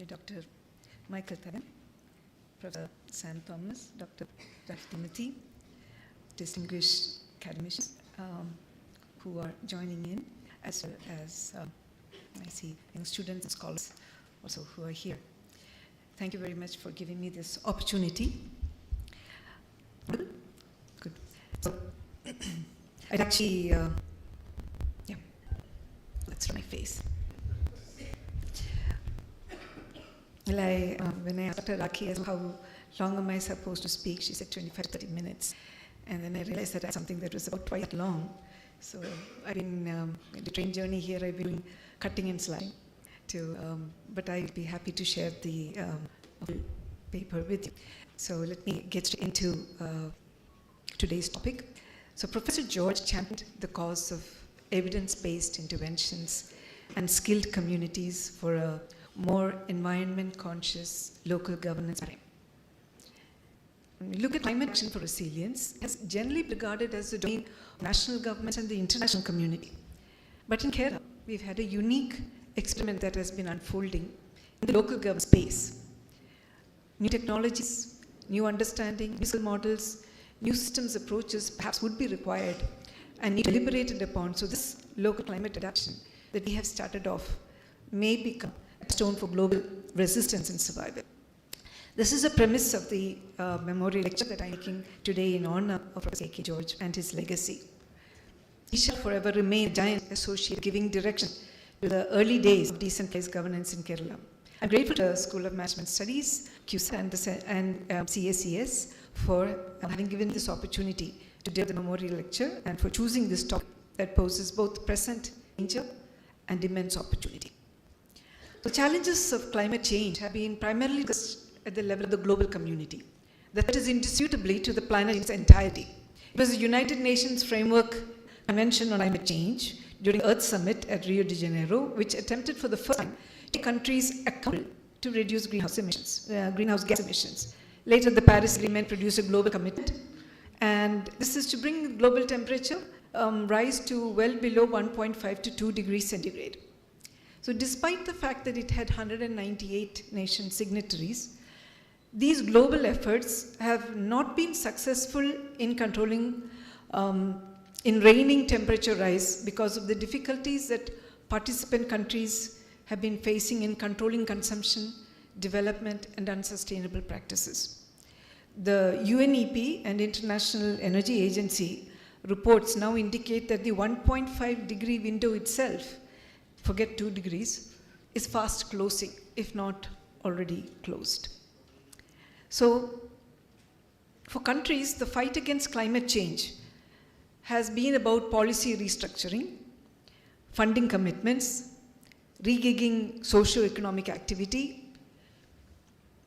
Dr. Michael Thagan, Professor Sam Thomas, Dr. Timothy, distinguished academicians who are joining in, as well as I see young students and scholars also who are here. Thank you very much for giving me this opportunity. Good. So, I'd actually, yeah, let's try my face. Well, when I asked Rakhi how long am I supposed to speak, she said 25 to 30 minutes. And then I realized that I had something that was about twice that long. So I've been, in the train journey here, I've been cutting and sliding. But I'd be happy to share the paper with you. So let me get straight into today's topic. So Professor George championed the cause of evidence-based interventions and skilled communities for a more environment-conscious local governance paradigm. When we look at climate action for resilience, it's generally regarded as the domain of national governments and the international community. But in Kerala, we've had a unique experiment that has been unfolding in the local government space. New technologies, new understanding, new skill models, new systems approaches perhaps would be required and need deliberated upon. So this local climate adaptation that we have started off may become a stone for global resistance and survival. This is a premise of the memorial lecture that I'm making today in honor of Professor A.K. George and his legacy. He shall forever remain a giant associate giving direction to the early days of decentralized governance in Kerala. I'm grateful to the School of Management Studies, CUSAT and CSES for having given this opportunity to deliver the memorial lecture and for choosing this topic that poses both present danger and immense opportunity. The challenges of climate change have been primarily at the level of the global community. That is indisputably to the planet in its entirety. It was the United Nations Framework Convention on Climate Change during the Earth Summit at Rio de Janeiro, which attempted for the first time to take countries accountable to reduce greenhouse gas emissions. Later, the Paris Agreement produced a global commitment, and this is to bring global temperature rise to well below 1.5 to 2 degrees centigrade. So despite the fact that it had 198 nation signatories, these global efforts have not been successful in controlling, in reining temperature rise because of the difficulties that participant countries have been facing in controlling consumption, development, and unsustainable practices. The UNEP and International Energy Agency reports now indicate that the 1.5 degree window itself, forget 2 degrees, is fast closing, if not already closed. So, for countries, the fight against climate change has been about policy restructuring, funding commitments, regigging socio-economic activity.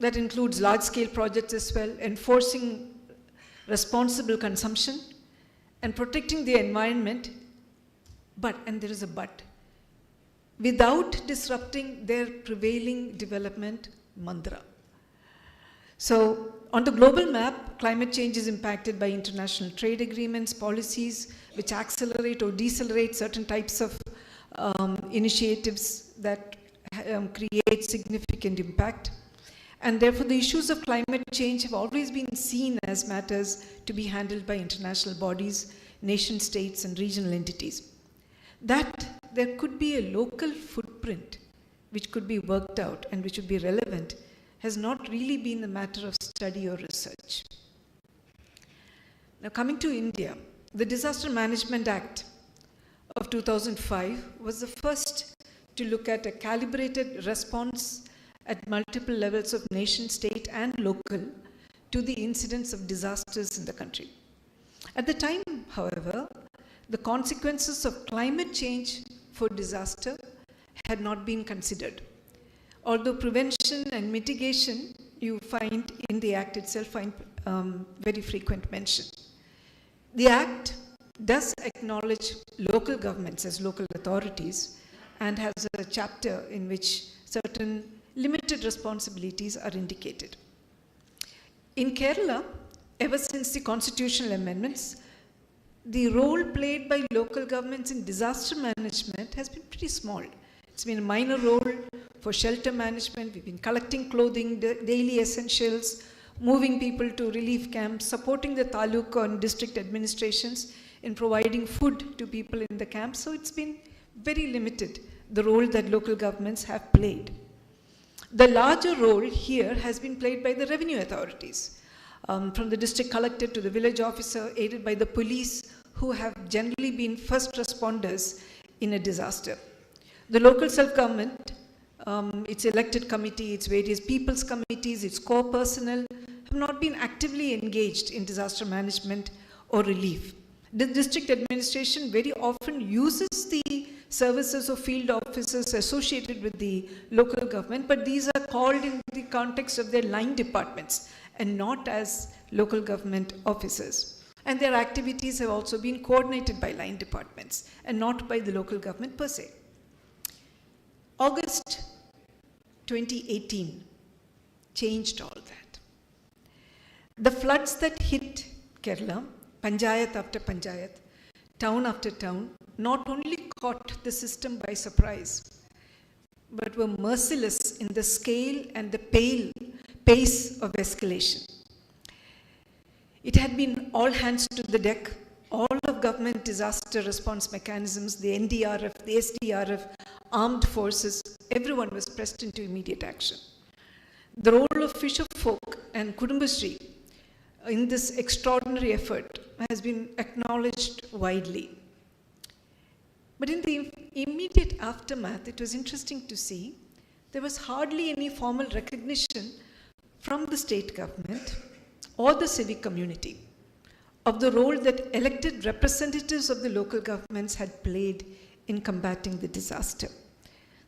That includes large-scale projects as well, enforcing responsible consumption, and protecting the environment, but, and there is a but, without disrupting their prevailing development mantra. So, on the global map, climate change is impacted by international trade agreements, policies which accelerate or decelerate certain types of initiatives that create significant impact. And therefore, the issues of climate change have always been seen as matters to be handled by international bodies, nation states, and regional entities. That there could be a local footprint which could be worked out and which would be relevant has not really been a matter of study or research. Now, coming to India, the Disaster Management Act of 2005 was the first to look at a calibrated response at multiple levels of nation, state, and local to the incidence of disasters in the country. At the time, however, the consequences of climate change for disaster had not been considered. Although prevention and mitigation, you find in the Act itself, find very frequent mention. The Act does acknowledge local governments as local authorities and has a chapter in which certain limited responsibilities are indicated. In Kerala, ever since the constitutional amendments, the role played by local governments in disaster management has been pretty small. It's been a minor role for shelter management. We've been collecting clothing, daily essentials, moving people to relief camps, supporting the taluk and district administrations in providing food to people in the camps. So it's been very limited, the role that local governments have played. The larger role here has been played by the revenue authorities, from the district collector to the village officer, aided by the police, who have generally been first responders in a disaster. The local self-government, its elected committee, its various people's committees, its core personnel have not been actively engaged in disaster management or relief. The district administration very often uses the services of field officers associated with the local government, but these are called in the context of their line departments and not as local government officers. And their activities have also been coordinated by line departments and not by the local government per se. August 2018 changed all that. The floods that hit Kerala, panchayat after panchayat, town after town, not only caught the system by surprise, but were merciless in the scale and the pace of escalation. It had been all hands to the deck. All of government disaster response mechanisms, the NDRF, the SDRF, armed forces, everyone was pressed into immediate action. The role of fisherfolk and Kudumbashree in this extraordinary effort has been acknowledged widely. But in the immediate aftermath, it was interesting to see there was hardly any formal recognition from the state government or the civic community of the role that elected representatives of the local governments had played in combating the disaster.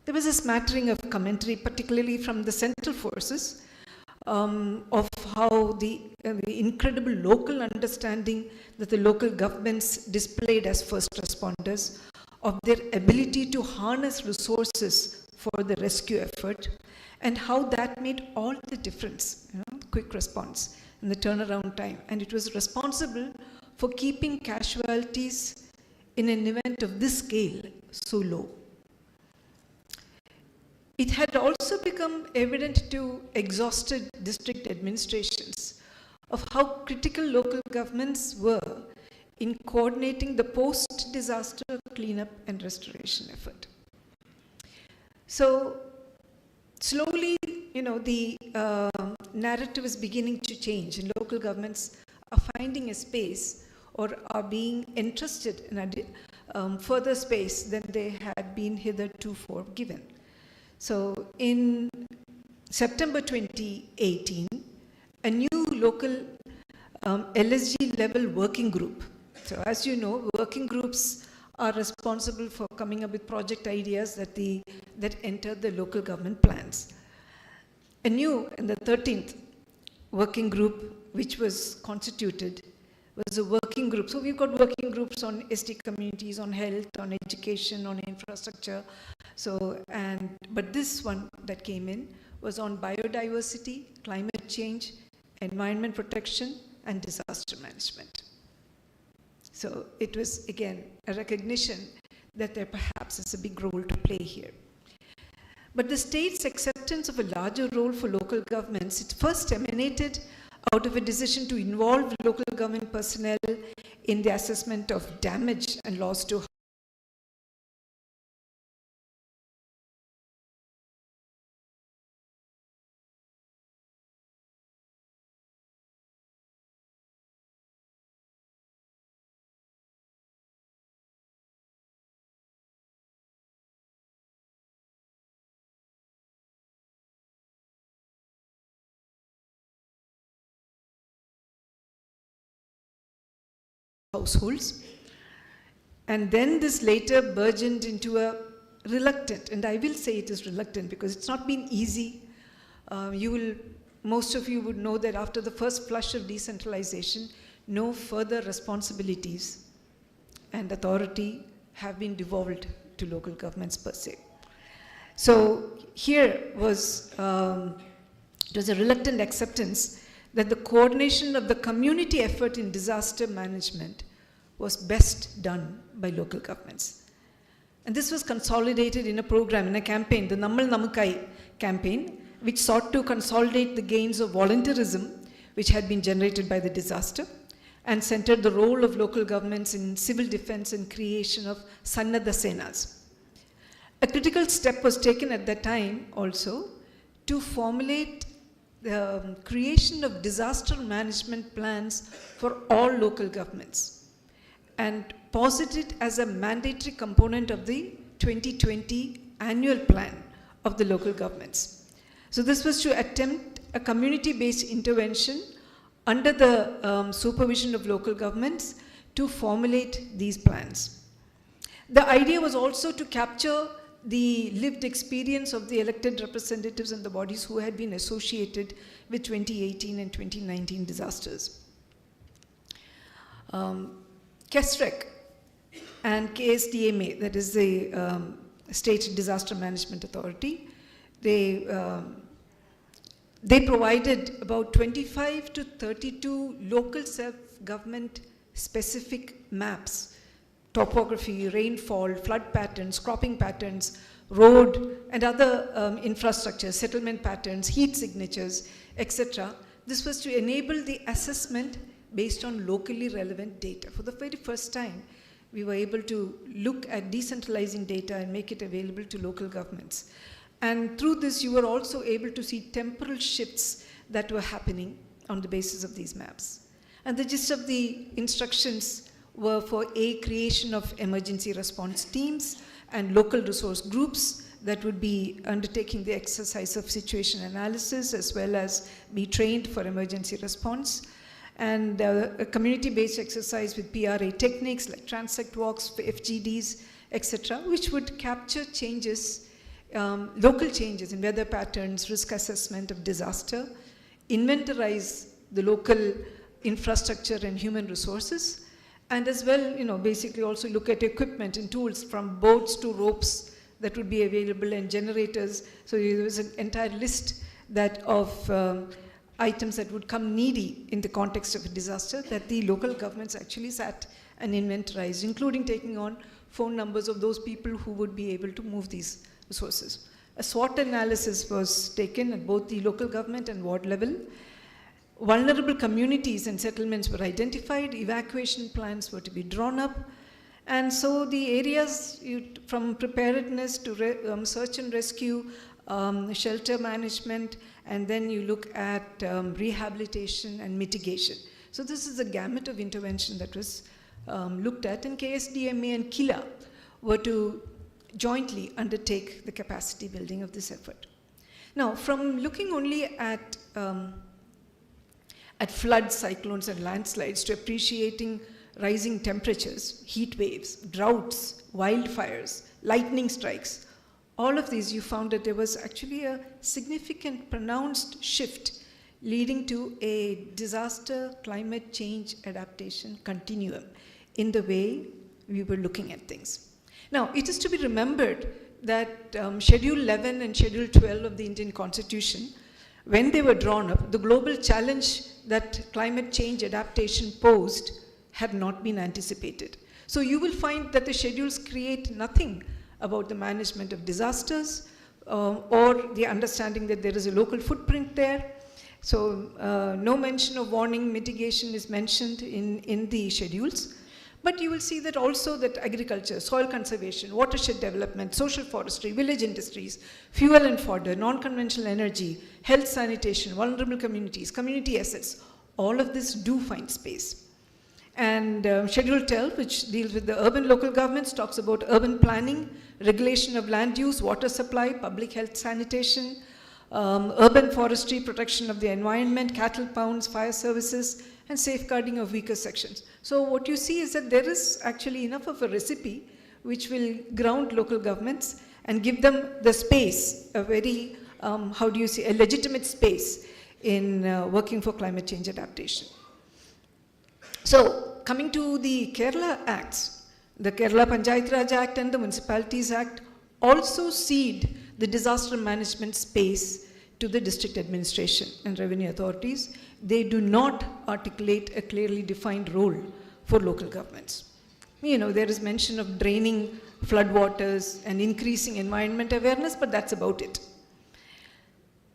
There was a smattering of commentary, particularly from the central forces, of how the incredible local understanding that the local governments displayed as first responders, of their ability to harness resources for the rescue effort, and how that made all the difference, quick response and the turnaround time. And it was responsible for keeping casualties in an event of this scale so low. It had also become evident to exhausted district administrations of how critical local governments were in coordinating the post-disaster cleanup and restoration effort. So slowly, the narrative is beginning to change, and local governments are finding a space or are being entrusted in a further space than they had been hitherto given. So in September 2018, a new local LSG level working group. So as you know, working groups are responsible for coming up with project ideas that enter the local government plans. A new, and the 13th working group, which was constituted, was a working group. So we've got working groups on ST communities, on health, on education, on infrastructure. But this one that came in was on biodiversity, climate change, environment protection, and disaster management. So it was, again, a recognition that there perhaps is a big role to play here. But the state's acceptance of a larger role for local governments, it first emanated out of a decision to involve local government personnel in the assessment of damage and loss to households. And then this later burgeoned into a reluctant, and I will say it is reluctant because it's not been easy. Most of you would know that after the first flush of decentralization, no further responsibilities and authority have been devolved to local governments per se. So here was, it was a reluctant acceptance that the coordination of the community effort in disaster management was best done by local governments. And this was consolidated in a program, in a campaign, the Nammal Namakkai campaign, which sought to consolidate the gains of volunteerism which had been generated by the disaster, and centered the role of local governments in civil defense and creation of Sannadha Senas. A critical step was taken at that time also to formulate the creation of disaster management plans for all local governments and posit it as a mandatory component of the 2020 annual plan of the local governments. So this was to attempt a community-based intervention under the supervision of local governments to formulate these plans. The idea was also to capture the lived experience of the elected representatives and the bodies who had been associated with 2018 and 2019 disasters. KESREC and KSDMA, that is the State Disaster Management Authority, they provided about 25 to 32 local self-government specific maps, topography, rainfall, flood patterns, cropping patterns, road and other infrastructure, settlement patterns, heat signatures, etc. This was to enable the assessment based on locally relevant data. For the very first time, we were able to look at decentralizing data and make it available to local governments. And through this, you were also able to see temporal shifts that were happening on the basis of these maps. And the gist of the instructions were for creation of emergency response teams and local resource groups that would be undertaking the exercise of situation analysis as well as be trained for emergency response. And a community-based exercise with PRA techniques like transect walks, FGDs, etc., which would capture changes, local changes in weather patterns, risk assessment of disaster, inventorize the local infrastructure and human resources, and as well, basically also look at equipment and tools from boats to ropes that would be available and generators. So there was an entire list that of items that would come needy in the context of a disaster that the local governments actually sat and inventorized, including taking on phone numbers of those people who would be able to move these resources. A SWOT analysis was taken at both the local government and ward level. Vulnerable communities and settlements were identified, evacuation plans were to be drawn up, and so the areas from preparedness to search and rescue, shelter management, and then you look at rehabilitation and mitigation. So this is a gamut of intervention that was looked at, and KSDMA and KILA were to jointly undertake the capacity building of this effort. Now, from looking only at floods, cyclones, and landslides to appreciating rising temperatures, heat waves, droughts, wildfires, lightning strikes, all of these, you found that there was actually a significant pronounced shift leading to a disaster climate change adaptation continuum in the way we were looking at things. Now, it is to be remembered that Schedule 11 and Schedule 12 of the Indian Constitution, when they were drawn up, the global challenge that climate change adaptation posed had not been anticipated. So you will find that the schedules create nothing about the management of disasters or the understanding that there is a local footprint there. So no mention of warning mitigation is mentioned in the schedules. But you will see that also that agriculture, soil conservation, watershed development, social forestry, village industries, fuel and fodder, non-conventional energy, health sanitation, vulnerable communities, community assets, all of this do find space. And Schedule 12, which deals with the urban local governments, talks about urban planning, regulation of land use, water supply, public health sanitation, urban forestry, protection of the environment, cattle pounds, fire services, and safeguarding of weaker sections. So what you see is that there is actually enough of a recipe which will ground local governments and give them the space, a very, a legitimate space in working for climate change adaptation. So coming to the Kerala Acts, the Kerala Panchayat Raj Act and the Municipalities Act also cede the disaster management space to the district administration and revenue authorities. They do not articulate a clearly defined role for local governments. There is mention of draining floodwaters and increasing environment awareness, but that's about it.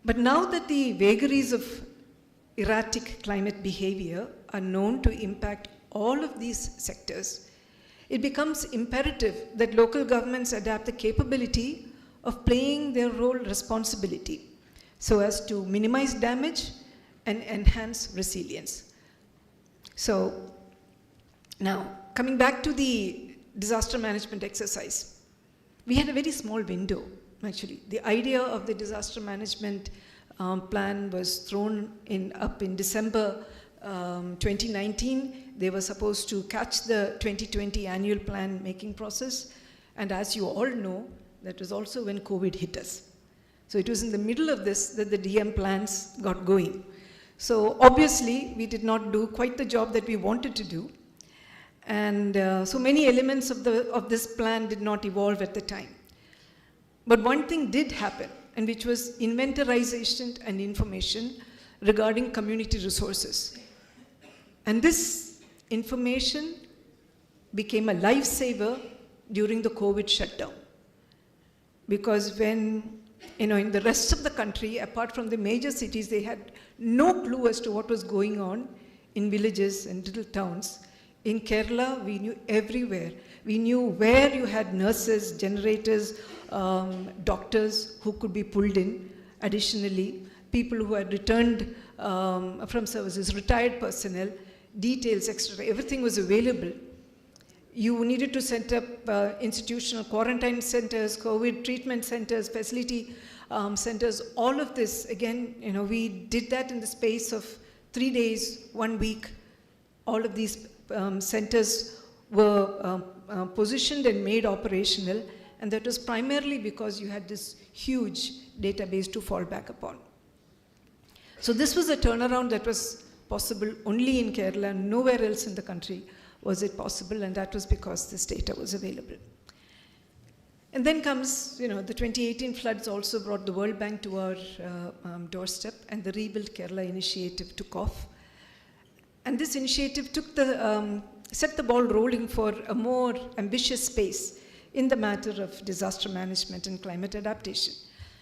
But now that the vagaries of erratic climate behavior are known to impact all of these sectors, it becomes imperative that local governments adapt the capability of playing their role responsibility so as to minimize damage and enhance resilience. So now, coming back to the disaster management exercise, we had a very small window, actually. The idea of the disaster management plan was thrown up in December 2019. They were supposed to catch the 2020 annual plan making process. And as you all know, that was also when COVID hit us. So it was in the middle of this that the DM plans got going. So obviously, we did not do quite the job that we wanted to do. And so many elements of this plan did not evolve at the time. But one thing did happen, and which was inventorization and information regarding community resources. And this information became a lifesaver during the COVID shutdown. Because when, in the rest of the country, apart from the major cities, they had no clue as to what was going on in villages and little towns. In Kerala, we knew everywhere. We knew where you had nurses, generators, doctors who could be pulled in. Additionally, people who had returned from services, retired personnel, details, etc. Everything was available. You needed to set up institutional quarantine centers, COVID treatment centers, facility centers, all of this. Again, we did that in the space of 3 days, 1 week. All of these centers were positioned and made operational, and that was primarily because you had this huge database to fall back upon. So this was a turnaround that was possible only in Kerala, nowhere else in the country was it possible, and that was because this data was available. And then comes, the 2018 floods also brought the World Bank to our doorstep, and the Rebuild Kerala initiative took off. And this initiative set the ball rolling for a more ambitious space in the matter of disaster management and climate adaptation.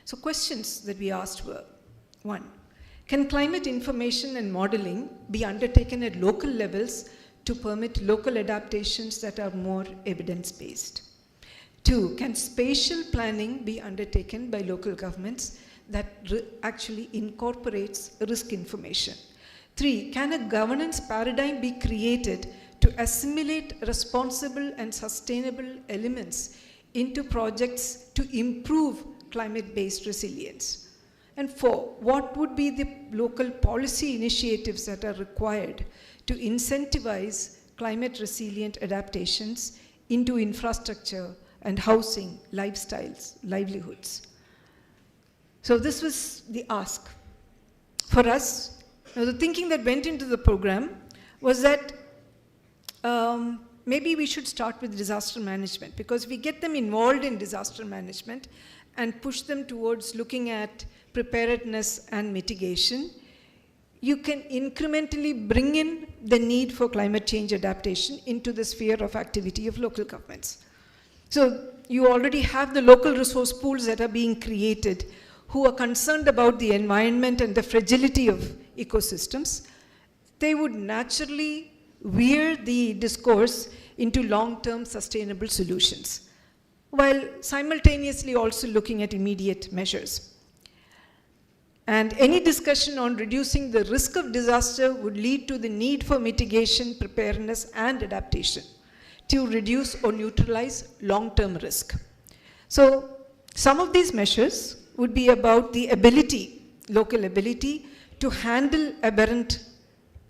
So questions that we asked were, 1, can climate information and modeling be undertaken at local levels to permit local adaptations that are more evidence-based? 2, can spatial planning be undertaken by local governments that actually incorporates risk information? 3, can a governance paradigm be created to assimilate responsible and sustainable elements into projects to improve climate-based resilience? And 4, what would be the local policy initiatives that are required to incentivize climate-resilient adaptations into infrastructure and housing, lifestyles, livelihoods? So this was the ask. For us, the thinking that went into the program was that maybe we should start with disaster management, because we get them involved in disaster management and push them towards looking at preparedness and mitigation, you can incrementally bring in the need for climate change adaptation into the sphere of activity of local governments. So you already have the local resource pools that are being created who are concerned about the environment and the fragility of ecosystems. They would naturally veer the discourse into long-term sustainable solutions, while simultaneously also looking at immediate measures. And any discussion on reducing the risk of disaster would lead to the need for mitigation, preparedness, and adaptation to reduce or neutralize long-term risk. So some of these measures would be about the ability, local ability, to handle aberrant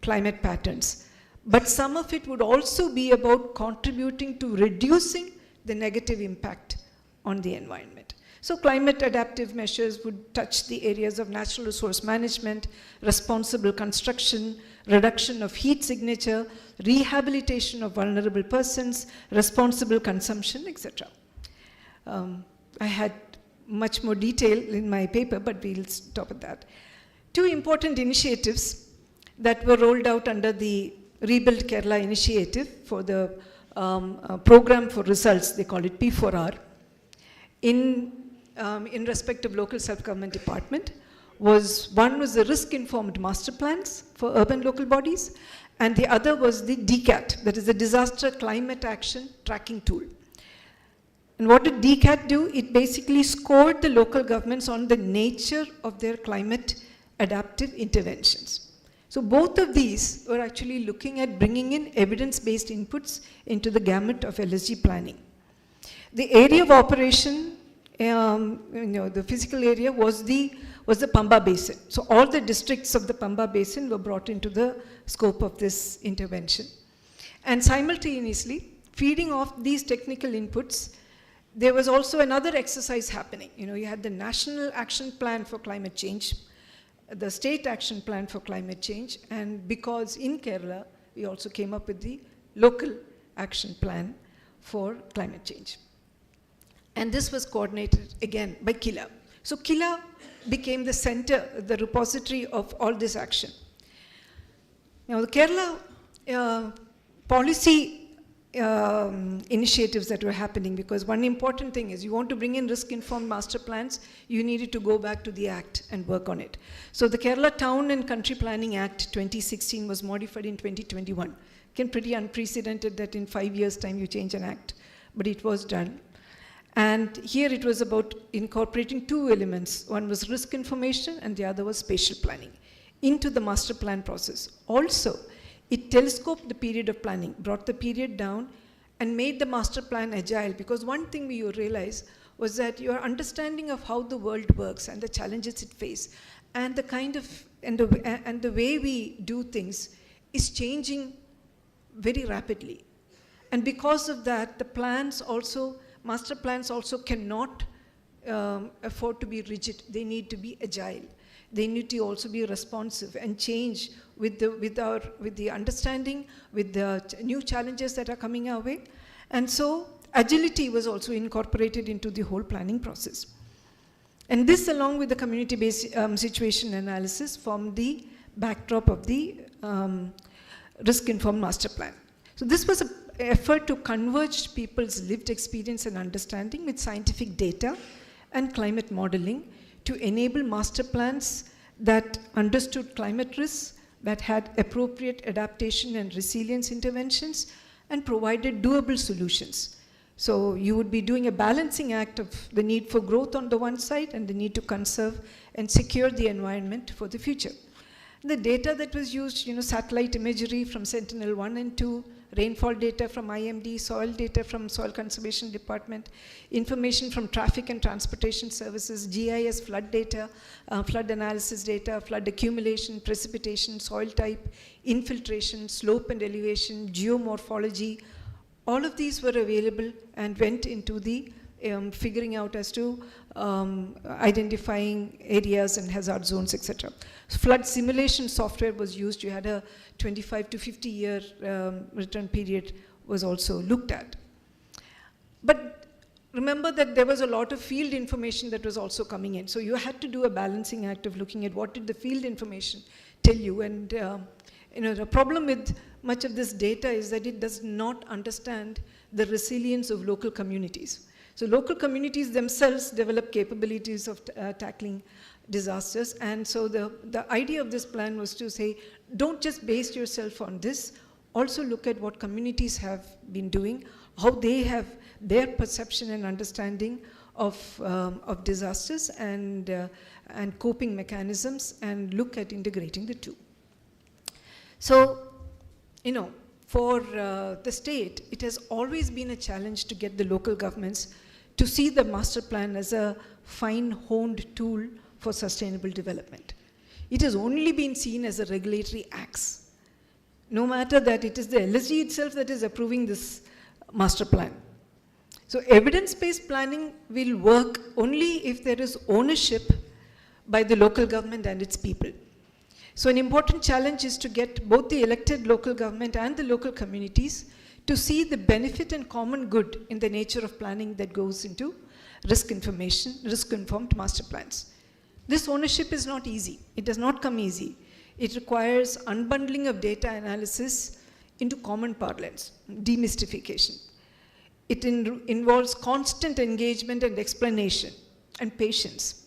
climate patterns. But some of it would also be about contributing to reducing the negative impact on the environment. So climate adaptive measures would touch the areas of natural resource management, responsible construction, reduction of heat signature, rehabilitation of vulnerable persons, responsible consumption, etc. I had much more detail in my paper, but we'll stop at that. 2 important initiatives that were rolled out under the Rebuild Kerala initiative for the program for results, they call it P4R, in respect of local self-government department. One was the risk-informed master plans for urban local bodies, and the other was the DCAT, that is the Disaster Climate Action Tracking Tool. And what did DCAT do? It basically scored the local governments on the nature of their climate adaptive interventions. So both of these were actually looking at bringing in evidence-based inputs into the gamut of LSG planning. The area of operation, the physical area was the Pamba Basin. So all the districts of the Pamba Basin were brought into the scope of this intervention. And simultaneously, feeding off these technical inputs, there was also another exercise happening. You had the National Action Plan for Climate Change, the State Action Plan for Climate Change, and because in Kerala, we also came up with the Local Action Plan for Climate Change. And this was coordinated again by KILA. So KILA became the center, the repository of all this action. Now the Kerala policy initiatives that were happening, because one important thing is you want to bring in risk-informed master plans, you needed to go back to the Act and work on it. So the Kerala Town and Country Planning Act 2016 was modified in 2021. Again, pretty unprecedented that in 5 years' time you change an act, but it was done. And here it was about incorporating two elements. One was risk information and the other was spatial planning into the master plan process. Also, it telescoped the period of planning, brought the period down and made the master plan agile, because one thing we realized was that your understanding of how the world works and the challenges it faces and the kind of, and the way we do things is changing very rapidly. And because of that, the plans also, master plans also cannot afford to be rigid. They need to be agile. They need to also be responsive and change with the understanding, with the new challenges that are coming our way. And so agility was also incorporated into the whole planning process. And this, along with the community-based situation analysis, formed the backdrop of the risk-informed master plan. So this was an effort to converge people's lived experience and understanding with scientific data and climate modeling to enable master plans that understood climate risks, that had appropriate adaptation and resilience interventions, and provided doable solutions. So you would be doing a balancing act of the need for growth on the one side and the need to conserve and secure the environment for the future. The data that was used, satellite imagery from Sentinel-1 and 2, rainfall data from IMD, soil data from Soil Conservation Department, information from Traffic and Transportation Services, GIS flood data, flood analysis data, flood accumulation, precipitation, soil type, infiltration, slope and elevation, geomorphology. All of these were available and went into the figuring out as to identifying areas and hazard zones, etc. Flood simulation software was used. You had a 25 to 50 year return period was also looked at. But remember that there was a lot of field information that was also coming in. So you had to do a balancing act of looking at what did the field information tell you. And the problem with much of this data is that it does not understand the resilience of local communities. So local communities themselves develop capabilities of tackling disasters. And so the idea of this plan was to say, don't just base yourself on this, also look at what communities have been doing, how they have their perception and understanding of disasters and coping mechanisms, and look at integrating the two. So, for the state, it has always been a challenge to get the local governments to see the master plan as a fine-honed tool for sustainable development. It has only been seen as a regulatory axe, no matter that it is the LSG itself that is approving this master plan. So evidence-based planning will work only if there is ownership by the local government and its people. So an important challenge is to get both the elected local government and the local communities to see the benefit and common good in the nature of planning that goes into risk-informed master plans. This ownership is not easy. It does not come easy. It requires unbundling of data analysis into common parlance, demystification. It involves constant engagement and explanation and patience.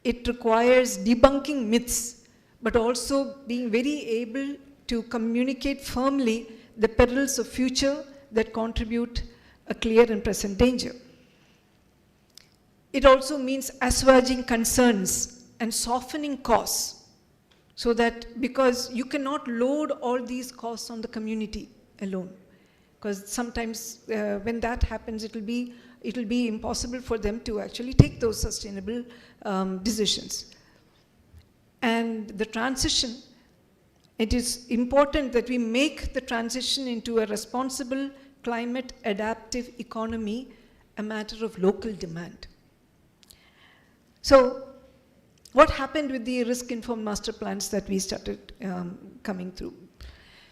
It requires debunking myths, but also being very able to communicate firmly the perils of future that contribute a clear and present danger. It also means assuaging concerns and softening costs, so that, because you cannot load all these costs on the community alone, because sometimes when that happens, it'll be impossible for them to actually take those sustainable decisions. And the transition, it is important that we make the transition into a responsible climate adaptive economy a matter of local demand. So what happened with the risk-informed master plans that we started coming through?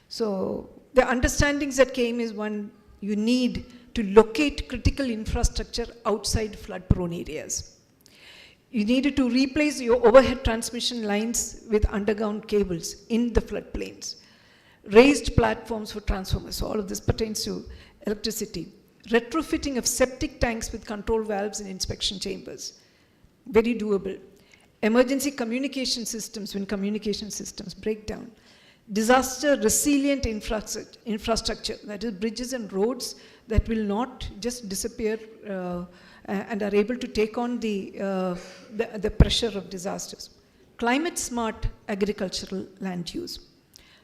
So the understandings that came is, one, you need to locate critical infrastructure outside flood-prone areas. You needed to replace your overhead transmission lines with underground cables in the floodplains. Raised platforms for transformers, so all of this pertains to electricity. Retrofitting of septic tanks with control valves and inspection chambers, very doable. Emergency communication systems when communication systems break down. Disaster resilient infrastructure, that is bridges and roads that will not just disappear and are able to take on the pressure of disasters. Climate smart agricultural land use.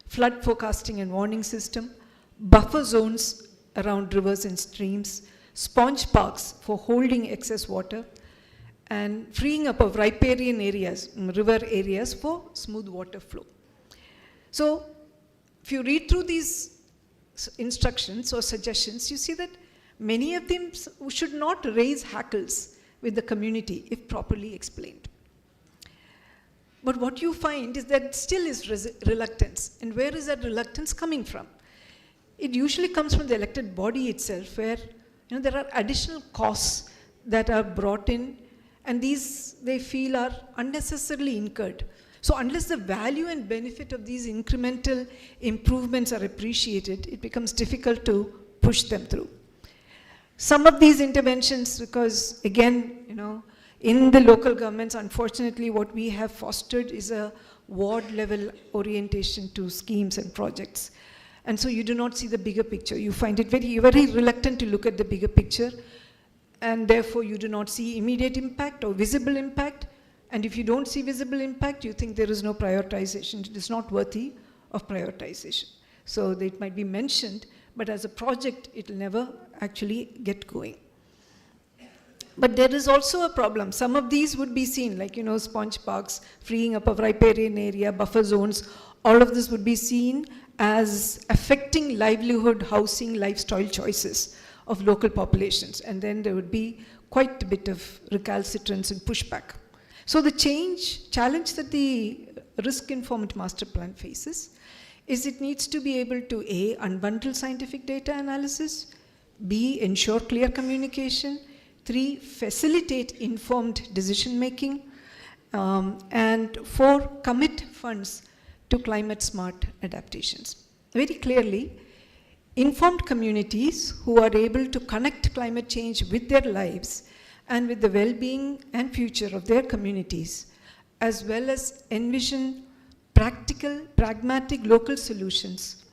Flood forecasting and warning system. Buffer zones around rivers and streams. Sponge parks for holding excess water. And freeing up of riparian areas, river areas, for smooth water flow. So if you read through these instructions or suggestions, you see that many of them should not raise hackles with the community if properly explained. But what you find is that still is reluctance. And where is that reluctance coming from? It usually comes from the elected body itself, where there are additional costs that are brought in, and these they feel are unnecessarily incurred. So unless the value and benefit of these incremental improvements are appreciated, it becomes difficult to push them through. Some of these interventions, because again, in the local governments, unfortunately, what we have fostered is a ward level orientation to schemes and projects. And so you do not see the bigger picture. You find it very, very reluctant to look at the bigger picture. And therefore, you do not see immediate impact or visible impact. And if you don't see visible impact, you think there is no prioritization. It is not worthy of prioritization. So it might be mentioned, but as a project, it will never actually get going. But there is also a problem. Some of these would be seen, like, sponge parks, freeing up of riparian area, buffer zones. All of this would be seen as affecting livelihood, housing, lifestyle choices of local populations, and then there would be quite a bit of recalcitrance and pushback. So the challenge that the risk-informed master plan faces is it needs to be able to A, unbundle scientific data analysis, B, ensure clear communication, 3, facilitate informed decision making, and 4, commit funds to climate smart adaptations. Very clearly, informed communities who are able to connect climate change with their lives and with the well-being and future of their communities, as well as envision practical, pragmatic local solutions,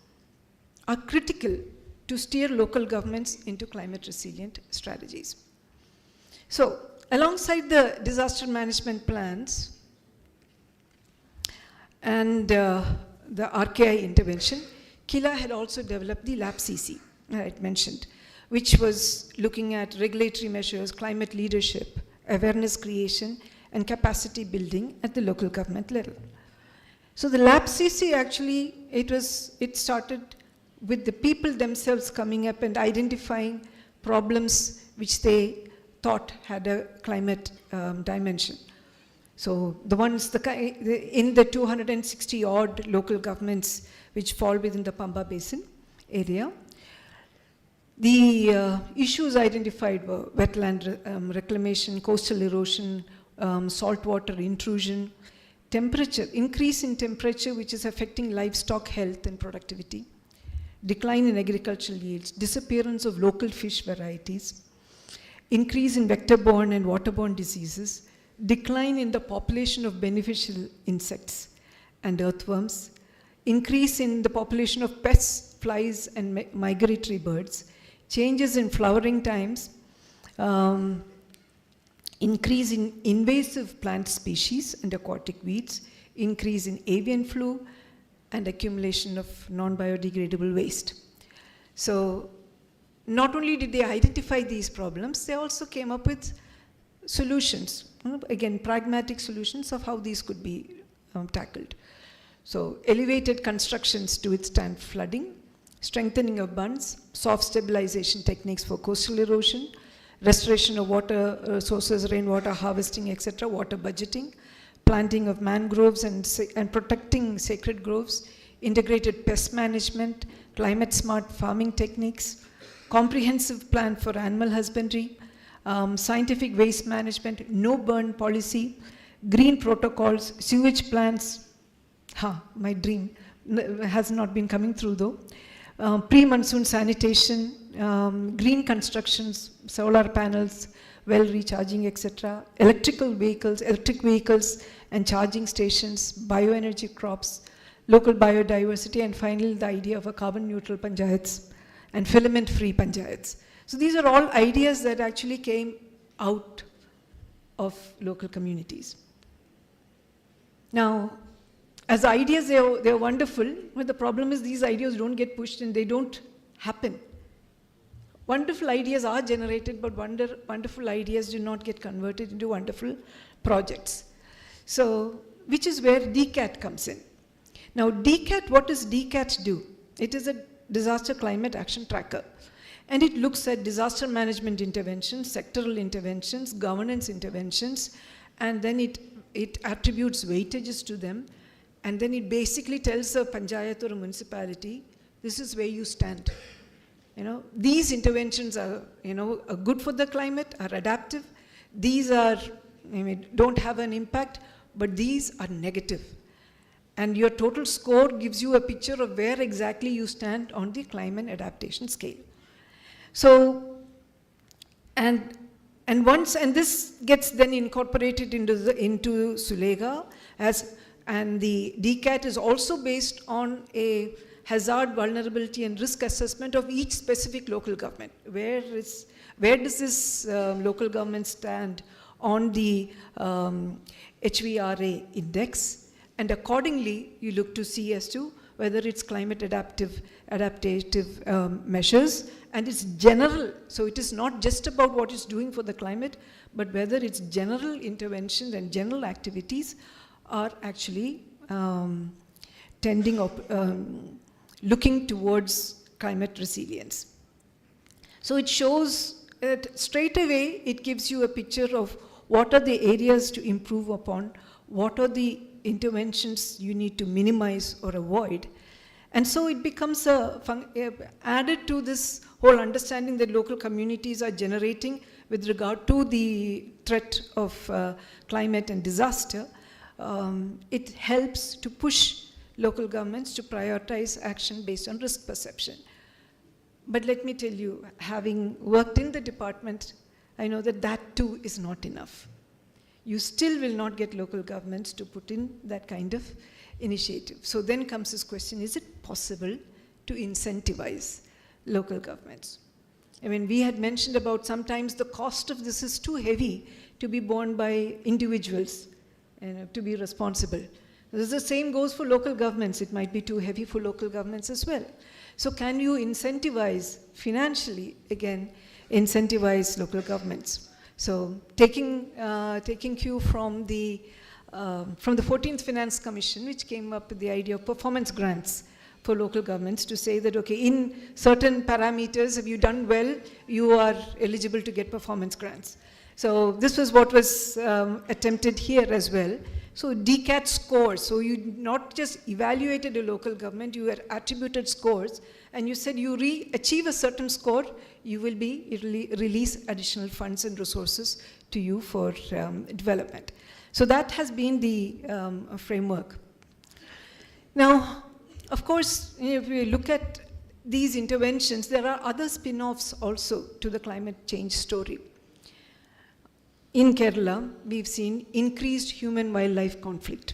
are critical to steer local governments into climate resilient strategies. So, alongside the disaster management plans and the RKI intervention, KILA had also developed the LabCC, I mentioned, which was looking at regulatory measures, climate leadership, awareness creation, and capacity building at the local government level. So the LabCC actually, it started with the people themselves coming up and identifying problems which they thought had a climate dimension. So the ones, in the 260 odd local governments which fall within the Pamba Basin area, the issues identified were wetland reclamation, coastal erosion, saltwater intrusion, temperature, increase in temperature which is affecting livestock health and productivity, decline in agricultural yields, disappearance of local fish varieties, increase in vector-borne and waterborne diseases, decline in the population of beneficial insects and earthworms, increase in the population of pests, flies, and migratory birds, changes in flowering times, increase in invasive plant species and aquatic weeds, increase in avian flu, and accumulation of non-biodegradable waste. So not only did they identify these problems, they also came up with solutions, again, pragmatic solutions of how these could be tackled. So elevated constructions to withstand flooding, strengthening of bunds, soft stabilization techniques for coastal erosion, restoration of water sources, rainwater harvesting, etc., water budgeting, planting of mangroves and protecting sacred groves, integrated pest management, climate smart farming techniques, comprehensive plan for animal husbandry, scientific waste management, no burn policy, green protocols, sewage plants. My dream has not been coming through though. Pre-monsoon sanitation, green constructions, solar panels, well recharging, etc. Electric vehicles and charging stations, bioenergy crops, local biodiversity, and finally the idea of a carbon neutral panchayats and filament free panchayats. So these are all ideas that actually came out of local communities. Now, as ideas, they're wonderful, but the problem is these ideas don't get pushed and they don't happen. Wonderful ideas are generated, but wonderful ideas do not get converted into wonderful projects. So, which is where DCAT comes in. Now, DCAT, what does DCAT do? It is a disaster climate action tracker. And it looks at disaster management interventions, sectoral interventions, governance interventions, and then it attributes weightages to them. And then it basically tells a panchayat or a municipality, this is where you stand. These interventions are, are good for the climate, are adaptive. These are, don't have an impact, but these are negative. And your total score gives you a picture of where exactly you stand on the climate adaptation scale. So, and this gets then incorporated into SULEGA and the DCAT is also based on a hazard, vulnerability, and risk assessment of each specific local government. Where does this local government stand on the HVRA index? And accordingly, you look to see as to whether it's climate adaptive measures, and it's general. So it is not just about what it's doing for the climate, but whether its general interventions and general activities are actually looking towards climate resilience. So it shows that straight away it gives you a picture of what are the areas to improve upon, what are the interventions you need to minimize or avoid. And so it becomes added to this whole understanding that local communities are generating with regard to the threat of climate and disaster. It helps to push local governments to prioritize action based on risk perception. But let me tell you, having worked in the department, I know that that too is not enough. You still will not get local governments to put in that kind of initiative. So then comes this question, is it possible to incentivize local governments? We had mentioned about sometimes the cost of this is too heavy to be borne by individuals and to be responsible. The same goes for local governments. It might be too heavy for local governments as well. So can you incentivize financially, again, incentivize local governments? So taking cue from the 14th Finance Commission, which came up with the idea of performance grants for local governments to say that, okay, in certain parameters, if you've done well, you are eligible to get performance grants. So this was what was attempted here as well. So DCAT scores, so you not just evaluated a local government, you were attributed scores, and you said you achieve a certain score, you will release additional funds and resources to you for development. So that has been the framework. Now, of course, if we look at these interventions, there are other spin-offs also to the climate change story. In Kerala, we've seen increased human-wildlife conflict.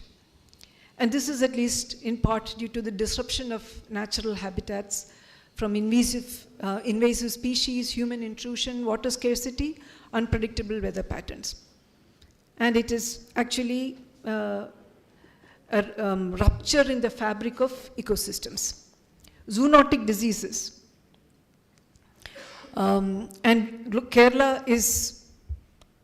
And this is at least in part due to the disruption of natural habitats from invasive species, human intrusion, water scarcity, unpredictable weather patterns. And it is actually a rupture in the fabric of ecosystems. Zoonotic diseases. And look, Kerala is,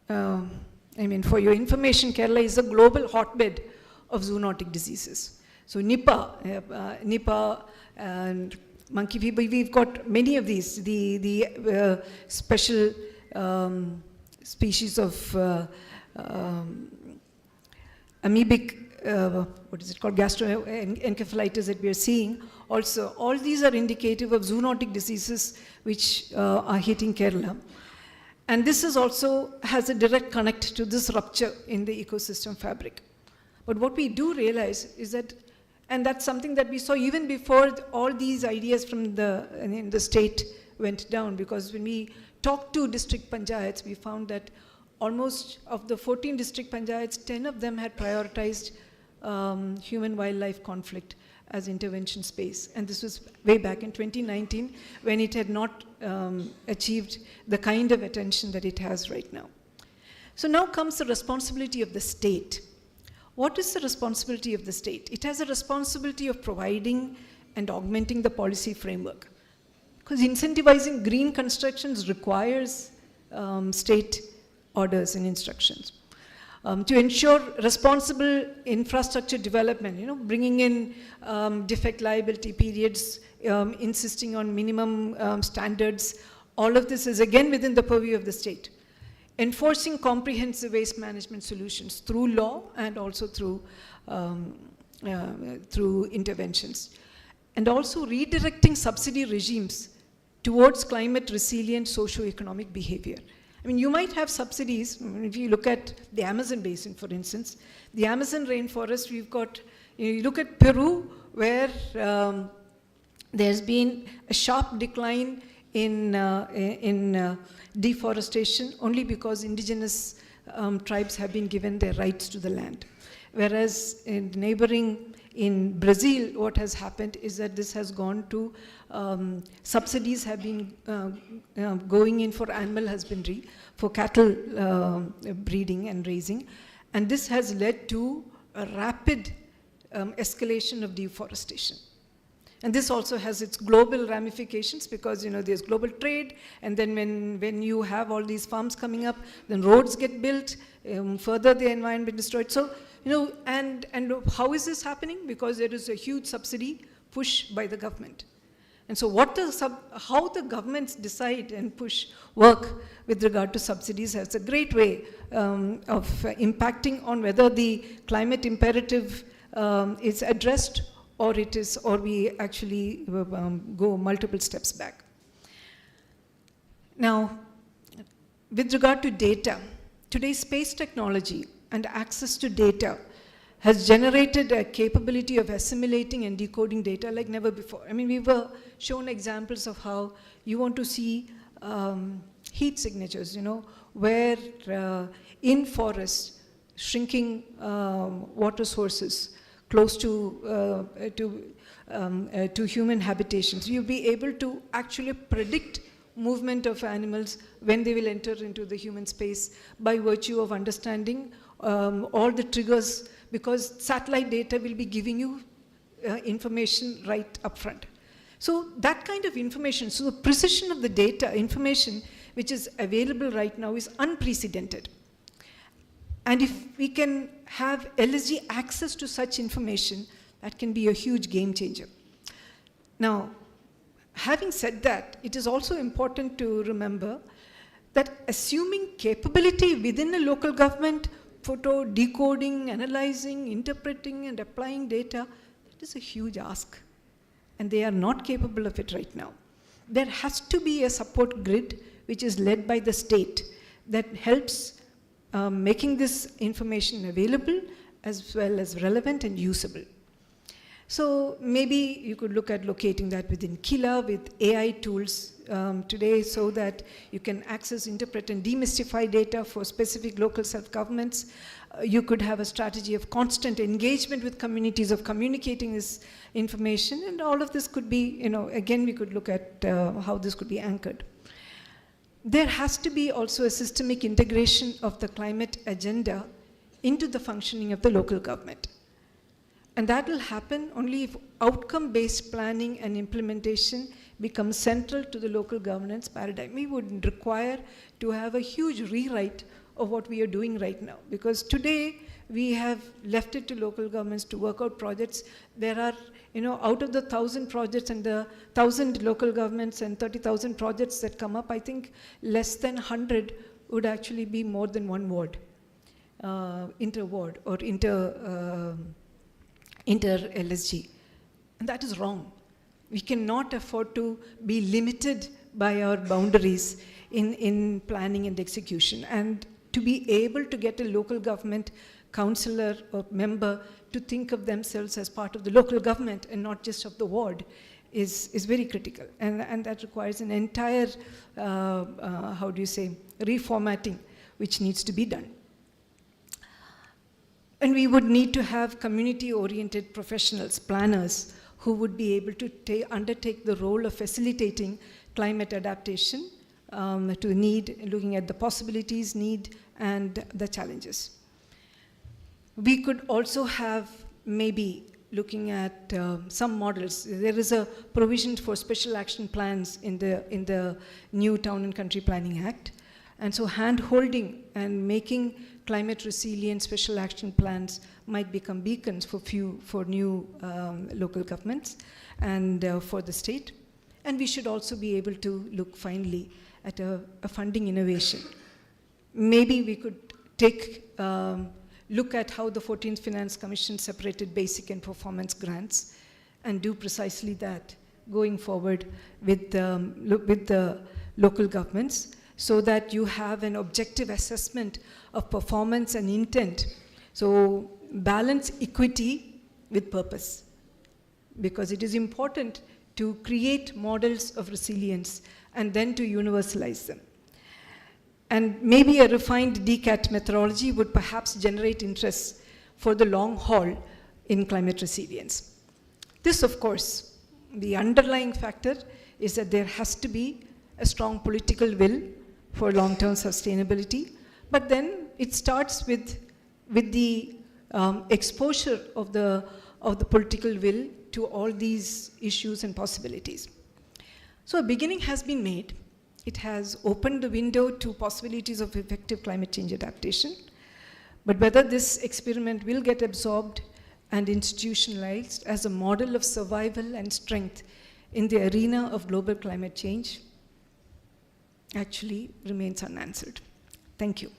for your information, Kerala is a global hotbed of zoonotic diseases. So Nipah and monkey fever, we've got many of these. The special species of amoebic, what is it called, gastroencephalitis that we are seeing. Also, all these are indicative of zoonotic diseases which are hitting Kerala. And this is also has a direct connect to this rupture in the ecosystem fabric. But what we do realize is that, and that's something that we saw even before all these ideas from the state went down, because when we talked to district panchayats, we found that almost of the 14 district panchayats, 10 of them had prioritized human-wildlife conflict as intervention space. And this was way back in 2019 when it had not achieved the kind of attention that it has right now. So now comes the responsibility of the state. What is the responsibility of the state? It has a responsibility of providing and augmenting the policy framework. Because incentivizing green constructions requires state orders and instructions. To ensure responsible infrastructure development, bringing in defect liability periods, insisting on minimum standards, all of this is again within the purview of the state. Enforcing comprehensive waste management solutions through law and also through interventions. And also redirecting subsidy regimes towards climate resilient socio-economic behavior. You might have subsidies. If you look at the Amazon basin, for instance, the Amazon rainforest, we've got, you look at Peru, where there's been a sharp decline in deforestation only because indigenous tribes have been given their rights to the land. Whereas in Brazil, what has happened is that this has gone to, subsidies have been going in for animal husbandry, for cattle breeding and raising. And this has led to a rapid escalation of deforestation. And this also has its global ramifications because, there's global trade, and then when you have all these farms coming up, then roads get built, further the environment destroyed. So, and how is this happening? Because there is a huge subsidy push by the government. And so how the governments decide and push work with regard to subsidies has a great way of impacting on whether the climate imperative is addressed or we actually go multiple steps back. Now, with regard to data, today's space technology and access to data has generated a capability of assimilating and decoding data like never before. We were shown examples of how you want to see heat signatures, where in forests, shrinking water sources close to human habitations, you'll be able to actually predict movement of animals when they will enter into the human space by virtue of understanding all the triggers, because satellite data will be giving you information right up front. So that kind of information, so the precision of the data, information which is available right now is unprecedented. And if we can have LSG access to such information, that can be a huge game changer. Now, having said that, it is also important to remember that assuming capability within a local government, photo decoding, analyzing, interpreting, and applying data, it is a huge ask. And they are not capable of it right now. There has to be a support grid which is led by the state that helps making this information available as well as relevant and usable. So maybe you could look at locating that within Kila with AI tools today, so that you can access, interpret, and demystify data for specific local self-governments. You could have a strategy of constant engagement with communities, of communicating this information, and all of this could be, again, we could look at how this could be anchored. There has to be also a systemic integration of the climate agenda into the functioning of the local government. And that will happen only if outcome-based planning and implementation becomes central to the local governance paradigm. We would require to have a huge rewrite of what we are doing right now. Because today, we have left it to local governments to work out projects. There are, out of the 1,000 projects and the 1,000 local governments and 30,000 projects that come up, I think less than 100 would actually be more than one ward, inter-ward or inter-LSG. And that is wrong. We cannot afford to be limited by our boundaries in planning and execution. And to be able to get a local government councillor or member to think of themselves as part of the local government and not just of the ward is very critical. And that requires an entire, reformatting, which needs to be done. And we would need to have community-oriented professionals, planners, who would be able to undertake the role of facilitating climate adaptation to need, looking at the possibilities, need, and the challenges. We could also have, maybe, looking at some models. There is a provision for special action plans in the new Town and Country Planning Act. And so hand-holding and making climate resilient special action plans might become beacons for new local governments and for the state. And we should also be able to look finally at a funding innovation. Maybe we could look at how the 14th Finance Commission separated basic and performance grants and do precisely that going forward with the local governments, so that you have an objective assessment of performance and intent. So balance equity with purpose, because it is important to create models of resilience and then to universalize them. And maybe a refined DCAT methodology would perhaps generate interest for the long haul in climate resilience. This, of course, the underlying factor is that there has to be a strong political will for long-term sustainability, but then it starts with the exposure of the political will to all these issues and possibilities. So a beginning has been made. It has opened the window to possibilities of effective climate change adaptation, but whether this experiment will get absorbed and institutionalized as a model of survival and strength in the arena of global climate change actually remains unanswered. Thank you.